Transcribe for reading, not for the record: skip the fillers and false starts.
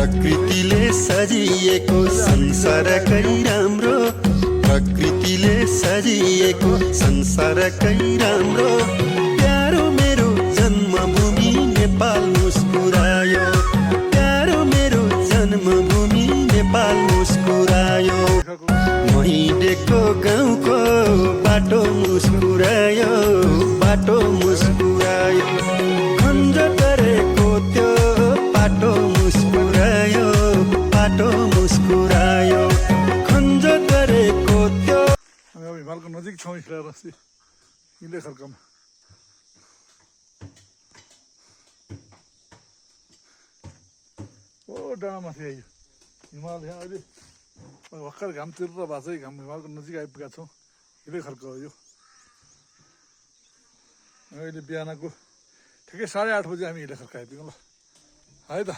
प्रकृतिले सजिएको संसारकै राम्रो, प्रकृतिले सजिएको संसारकै राम्रो। प्यारो मेरो जन्मभूमि नेपाल मुस्कुरायो, प्यारो मेरो जन्मभूमि नेपाल मुस्कुरायो। महिडेको गाउँको बाटो मुस्कुरायो, बाटो मुस्कुरायो। खन्ज गरेको त्यो बाटो मुस्कुरायो, बाटो मुस्कुरायो। खन्ज गरेको त्यो। हामी अब हिमालको नजिक छौँ हिले खर्कमा। ओ डाँडामाथि आइयो हिमाल। यहाँ अहिले भर्खर घाम तिरेर भएको छ, घाम हिमालको नजिक आइपुगेका छौँ। हिलै खर्क हो यो। अहिले बिहानको ठिकै 8:30 बजी हामी हिलै खर्क आइपुग्यौँ ल है त।